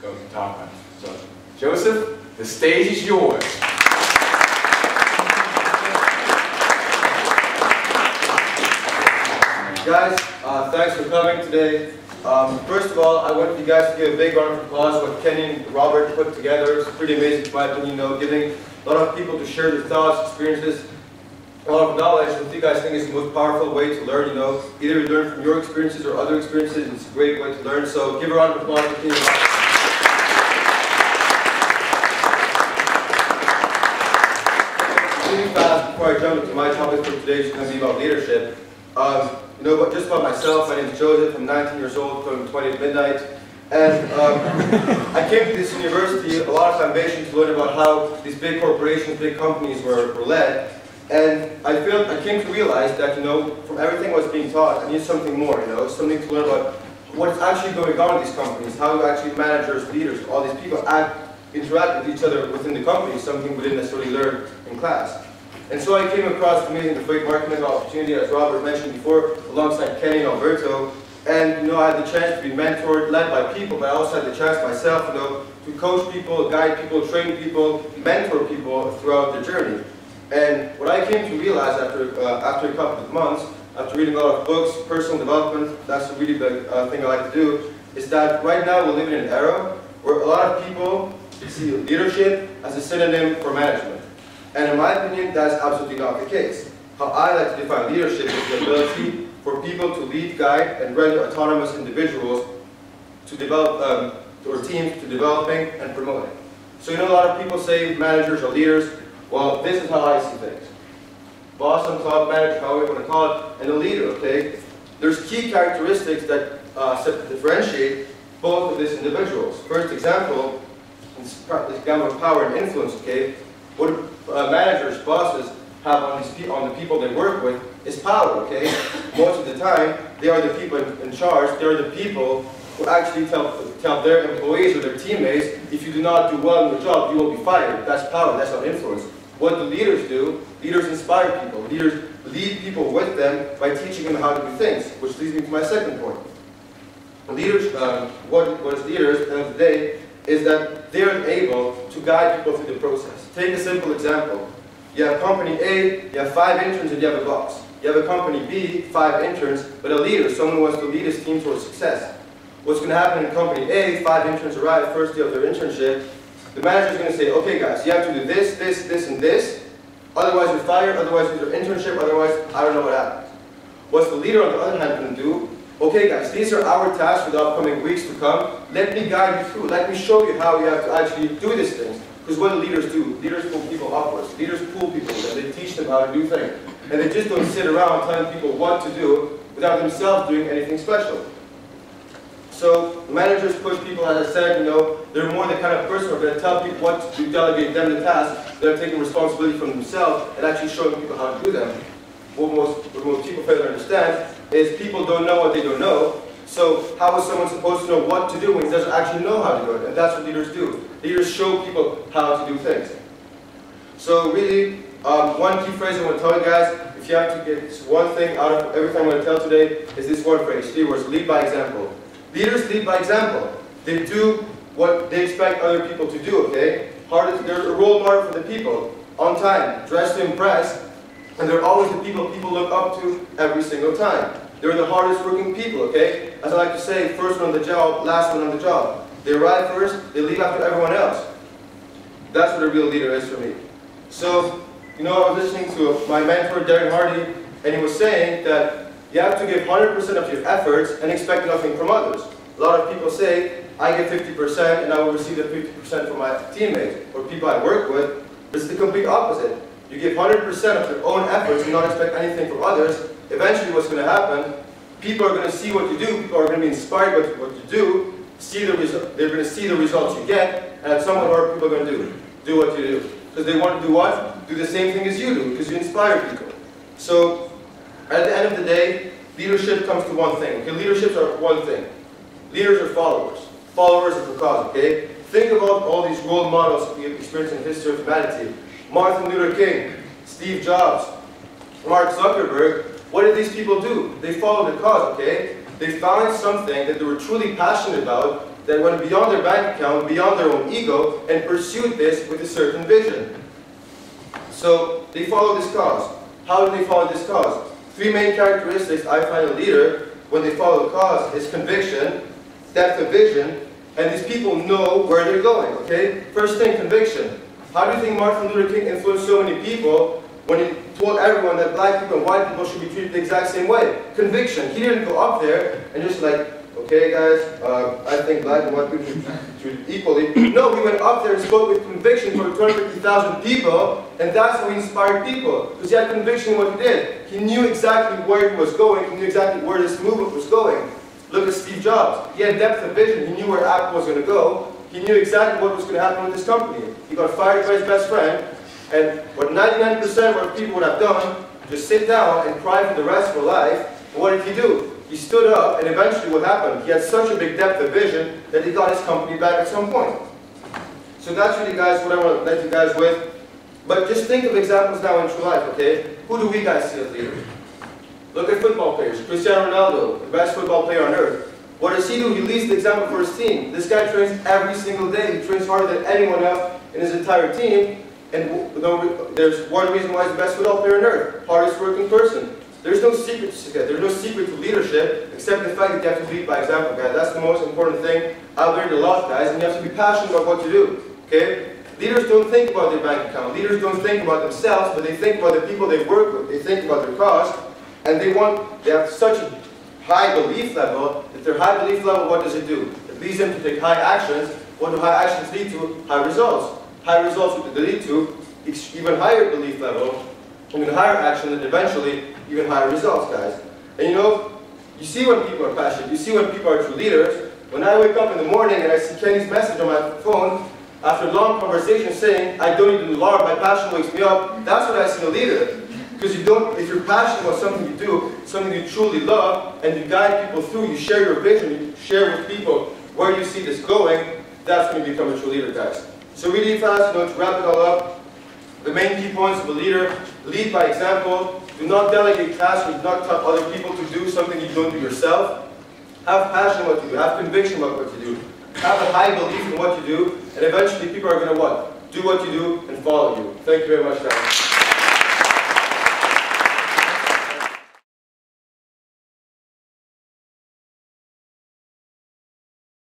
go to top on. So, Joseph, the stage is yours. Guys, thanks for coming today. First of all, I want you guys to give a big round of applause what Kenny and Robert put together. It's pretty amazing, in my opinion, giving a lot of people to share their thoughts, experiences, a lot of knowledge. What you guys think is the most powerful way to learn, Either you learn from your experiences or other experiences. It's a great way to learn. So give a round of applause for Kenny and Robert. Really fast, before I jump into my topic for today, it's going to be about leadership. But just about myself, my name is Joseph, I'm 19 years old, going 20 at midnight. And I came to this university, a lot of ambition to learn about how these big corporations, big companies were led. And I came to realize that, from everything I was being taught, I need something more, something to learn about what's actually going on in these companies, how actually managers, leaders, all these people interact with each other within the company, something we didn't necessarily learn in class. And so I came across the amazing great marketing opportunity, as Robert mentioned before, alongside Kenny and Alberto. And I had the chance to be mentored, led by people, but I also had the chance myself, to coach people, guide people, train people, mentor people throughout their journey. And what I came to realize after a couple of months, after reading a lot of books, personal development, that's a really big thing I like to do, is that right now we're living in an era where a lot of people see leadership as a synonym for management. And in my opinion, that's absolutely not the case. How I like to define leadership is the ability for people to lead, guide, and render autonomous individuals to develop, or teams to developing and promoting. So a lot of people say managers are leaders. Well, this is how I see things. Boss on top, manager, however you want to call it, and a leader, okay? There's key characteristics that differentiate both of these individuals. First example, is the gamma of power and influence, okay? What managers, bosses have on the people they work with is power, okay? Most of the time, they are the people in charge. They are the people who actually tell their employees or their teammates, if you do not do well in your job, you will be fired. That's power, that's not influence. What do leaders do? Leaders inspire people. Leaders lead people with them by teaching them how to do things, which leads me to my second point. Leaders, what is leaders at the end of the day is that they are able to guide people through the process. Take a simple example. You have company A, you have 5 interns and you have a boss. You have a company B, 5 interns, but a leader, someone who wants to lead his team towards success. What's going to happen in company A, 5 interns arrive, first day of their internship, the manager is going to say, okay guys, you have to do this, this, this, and this, otherwise you're fired, otherwise you lose your internship, otherwise I don't know what happens. What's the leader on the other hand going to do? Okay guys, these are our tasks for the upcoming weeks to come. Let me guide you through. Let me show you how you have to actually do these things. Because what do leaders do? Leaders pull people upwards. Leaders pull people and they teach them how to do things. And they just don't sit around telling people what to do without themselves doing anything special. So managers push people, as I said, they're more the kind of person who are going to tell people what to do, delegate them the tasks. They're taking responsibility from themselves and actually showing people how to do them. What most people fail to understand is people don't know what they don't know. So how is someone supposed to know what to do when he doesn't actually know how to do it? And that's what leaders do. Leaders show people how to do things. So really, one key phrase I want to tell you guys, if you have to get one thing out of everything I'm going to tell today, is this one phrase, 3 words, lead by example. Leaders lead by example. They do what they expect other people to do, okay? They're a role model for the people, on time, dressed to impress, and they're always the people look up to every single time. They're the hardest working people, okay? As I like to say, first one on the job, last one on the job. They arrive first, they leave after everyone else. That's what a real leader is for me. So, I was listening to my mentor, Darren Hardy, and he was saying that you have to give 100% of your efforts and expect nothing from others. A lot of people say, I give 50% and I will receive the 50% from my teammates or people I work with. It's the complete opposite. You give 100% of your own efforts and not expect anything from others. Eventually what's going to happen, people are going to see what you do, people are going to be inspired by what you do, they're going to see the results you get, and at some point what are people going to do what you do. Because they want to do what? Do the same thing as you do, because you inspire people. So, at the end of the day, leadership comes to one thing. Okay, leaderships are one thing. Leaders are followers. Followers of the cause, okay? Think about all these role models we have experienced in the history of humanity. Martin Luther King, Steve Jobs, Mark Zuckerberg. What did these people do? They followed the cause, okay? They found something that they were truly passionate about, that went beyond their bank account, beyond their own ego, and pursued this with a certain vision. So they follow this cause. How do they follow this cause? Three main characteristics I find a leader when they follow a cause is conviction, depth of vision, and these people know where they're going, okay? First thing, conviction. How do you think Martin Luther King influenced so many people when he told everyone that black people and white people should be treated the exact same way? Conviction. He didn't go up there and just like, okay guys, I think black and white people should be treated equally. No, he went up there and spoke with conviction for 250,000 people, and that's how he inspired people. Because he had conviction in what he did. He knew exactly where he was going, he knew exactly where this movement was going. Look at Steve Jobs. He had depth of vision, he knew where Apple was going to go, he knew exactly what was going to happen with this company. He got fired by his best friend, and what 99% of what people would have done, just sit down and cry for the rest of their life. And what did he do? He stood up, and eventually what happened? He had such a big depth of vision that he got his company back at some point. So that's really, guys, what I want to let you guys with. But just think of examples now in true life, okay? Who do we guys see as leaders? Look at football players. Cristiano Ronaldo, the best football player on earth. What does he do? He leads the example for his team. This guy trains every single day. He trains harder than anyone else in his entire team. And there's one reason why he's the best football player on earth. Hardest working person. There's no secret to success. There's no secret to leadership except the fact that you have to lead by example, guys. That's the most important thing. I've learned a lot, guys, and you have to be passionate about what you do. Okay? Leaders don't think about their bank account. Leaders don't think about themselves, but they think about the people they work with. They think about their cause, and they have such a high belief level. That their high belief level, what does it do? It leads them to take high actions. What do high actions lead to? High results. High results would lead to even higher belief level, even higher action, and eventually even higher results, guys. And you know, you see when people are passionate, you see when people are true leaders. When I wake up in the morning and I see Kenny's message on my phone, after a long conversation saying, I don't need an alarm, my passion wakes me up, that's what I see in a leader. Because if you're passionate about something you do, something you truly love, and you guide people through, you share your vision, you share with people where you see this going, that's when you become a true leader, guys. So really fast, to wrap it all up, the main key points of a leader: lead by example, do not delegate tasks, or do not tell other people to do something you don't do yourself. Have passion in what you do, have conviction about what you do, have a high belief in what you do, and eventually people are going to what? Do what you do and follow you. Thank you very much, guys.